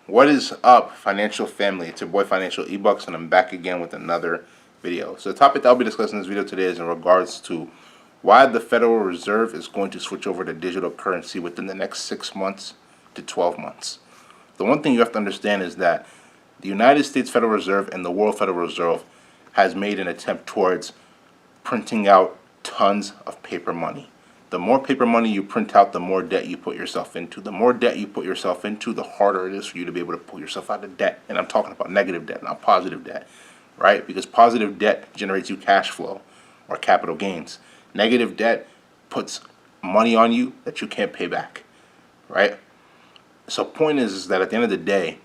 What is up, financial family? It's your boy Financial eBucks, and I'm back again with another video. So the topic that I'll be discussing in this video today is in regards to why the Federal Reserve is going to switch over to digital currency within the next 6 months to 12 months. The one thing you have to understand is that the United States Federal Reserve and the World Federal Reserve has made an attempt towards printing out tons of paper money. The more paper money you print out, the more debt you put yourself into. The more debt you put yourself into, the harder it is for you to be able to pull yourself out of debt. And I'm talking about negative debt, not positive debt, right? Because positive debt generates you cash flow or capital gains. Negative debt puts money on you that you can't pay back, right? So point is that at the end of the day,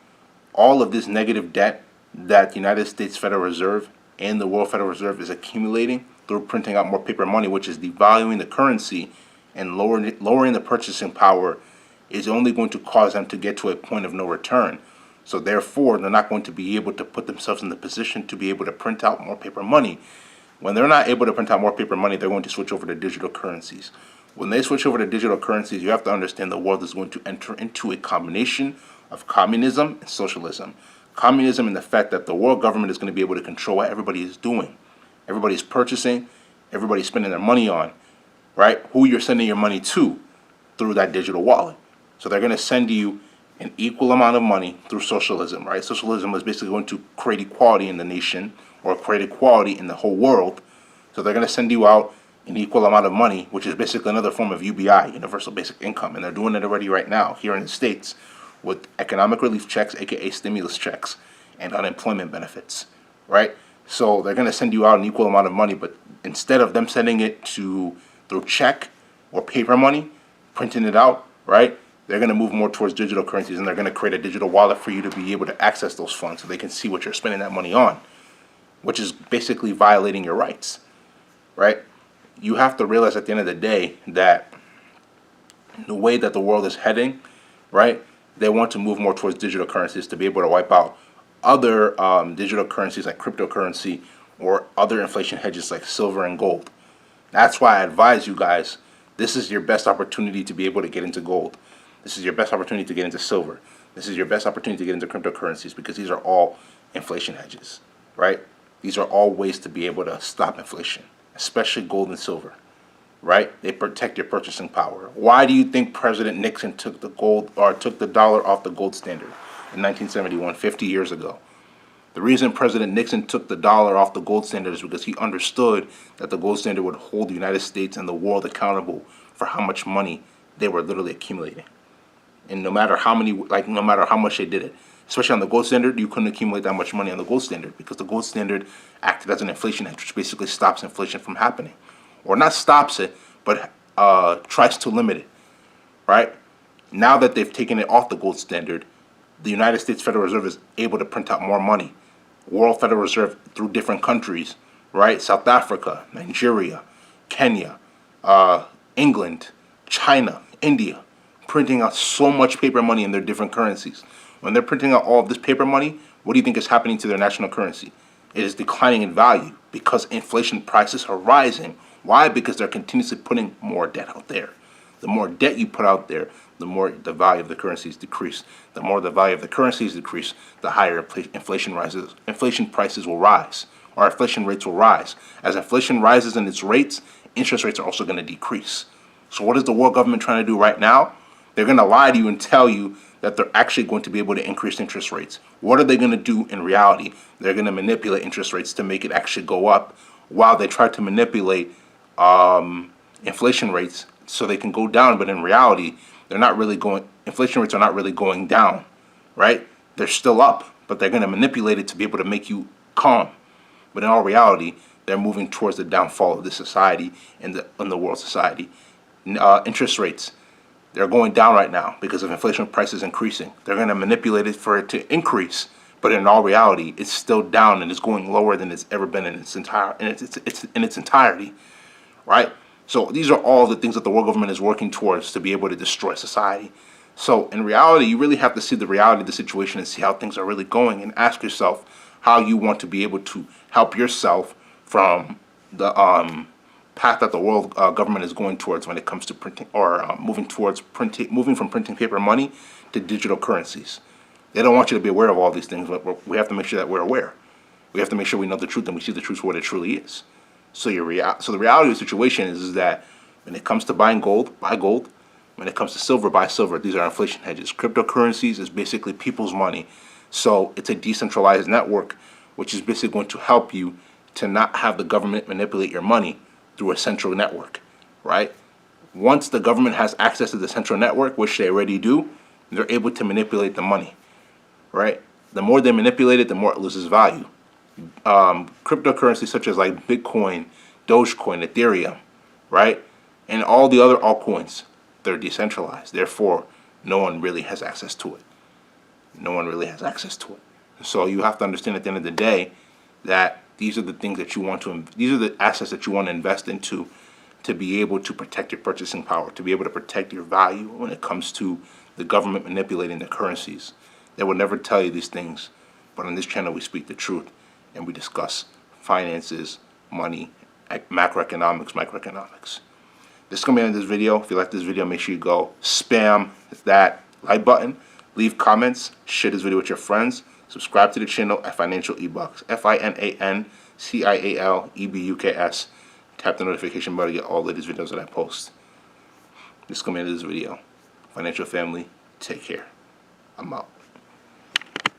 all of this negative debt that the United States Federal Reserve and the World Federal Reserve is accumulating through printing out more paper money, which is devaluing the currency and lowering the purchasing power, is only going to cause them to get to a point of no return. So therefore, they're not going to be able to put themselves in the position to be able to print out more paper money. When they're not able to print out more paper money, they're going to switch over to digital currencies. When they switch over to digital currencies, you have to understand the world is going to enter into a combination of communism and socialism. Communism in the fact that the world government is going to be able to control what everybody is doing. Everybody's purchasing, everybody's spending their money on, right? Who you're sending your money to through that digital wallet. So they're going to send you an equal amount of money through socialism, right? Socialism is basically going to create equality in the nation or create equality in the whole world. So they're going to send you out an equal amount of money, which is basically another form of UBI, Universal Basic Income. And they're doing it already right now here in the States with economic relief checks, aka stimulus checks, and unemployment benefits, right? So they're going to send you out an equal amount of money, but instead of them sending it through check or paper money, printing it out, right? They're going to move more towards digital currencies, and they're going to create a digital wallet for you to be able to access those funds so they can see what you're spending that money on, which is basically violating your rights, right? You have to realize at the end of the day that the way that the world is heading, right, they want to move more towards digital currencies to be able to wipe out other digital currencies like cryptocurrency or other inflation hedges like silver and gold. That's why I advise you guys, this is your best opportunity to be able to get into gold. This is your best opportunity to get into silver. This is your best opportunity to get into cryptocurrencies because these are all inflation hedges, right? These are all ways to be able to stop inflation, especially gold and silver, right? They protect your purchasing power. Why do you think President Nixon took the dollar off the gold standard in 1971, 50 years ago? The reason President Nixon took the dollar off the gold standard is because he understood that the gold standard would hold the United States and the world accountable for how much money they were literally accumulating. And no matter how much they did it, especially on the gold standard, you couldn't accumulate that much money on the gold standard because the gold standard acted as an inflation hedge, which basically stops inflation from happening. Or not stops it, but tries to limit it, right? Now that they've taken it off the gold standard, the United States Federal Reserve is able to print out more money. World Federal Reserve through different countries, right? South Africa, Nigeria, Kenya, England, China, India, printing out so much paper money in their different currencies. When they're printing out all of this paper money, what do you think is happening to their national currency? It is declining in value because inflation prices are rising. Why? Because they're continuously putting more debt out there. The more debt you put out there, the more the value of the currencies decrease. The more the value of the currencies decrease, the higher inflation rises. Inflation prices will rise, or inflation rates will rise. As inflation rises in its rates, interest rates are also going to decrease. So what is the world government trying to do right now? They're going to lie to you and tell you that they're actually going to be able to increase interest rates. What are they going to do in reality? They're going to manipulate interest rates to make it actually go up while they try to manipulate inflation rates so they can go down, but in reality, inflation rates are not really going down, right? They're still up, but they're going to manipulate it to be able to make you calm. But in all reality, they're moving towards the downfall of the society and the world society. Interest rates, they're going down right now because of inflation prices increasing. They're going to manipulate it for it to increase, but in all reality, it's still down and it's going lower than it's ever been in its entirety, right? So these are all the things that the world government is working towards to be able to destroy society. So in reality, you really have to see the reality of the situation and see how things are really going and ask yourself how you want to be able to help yourself from the path that the world government is going towards when it comes to printing or moving from printing paper money to digital currencies, They don't want you to be aware of all these things, but we have to make sure that we're aware. We have to make sure we know the truth and we see the truth for what it truly is. So so the reality of the situation is that when it comes to buying gold, buy gold. When it comes to silver, buy silver. These are inflation hedges. Cryptocurrencies is basically people's money. So it's a decentralized network, which is basically going to help you to not have the government manipulate your money through a central network, right? Once the government has access to the central network, which they already do, they're able to manipulate the money, right? The more they manipulate it, the more it loses value. Cryptocurrencies such as like Bitcoin, Dogecoin, Ethereum, right? And all the other altcoins, they're decentralized. Therefore, no one really has access to it. No one really has access to it. So you have to understand at the end of the day that these are the things that you want to, these are the assets that you want to invest into to be able to protect your purchasing power, to be able to protect your value when it comes to the government manipulating the currencies. They will never tell you these things, but on this channel we speak the truth and we discuss finances, money, macroeconomics, microeconomics. This is going to be the end of this video. If you like this video, make sure you go spam that like button, leave comments, share this video with your friends, subscribe to the channel at Financial eBucks, FINANCIALEBUKS. Tap the notification bell to get all the latest videos that I post. This is going to be the end of this video. Financial family, take care. I'm out.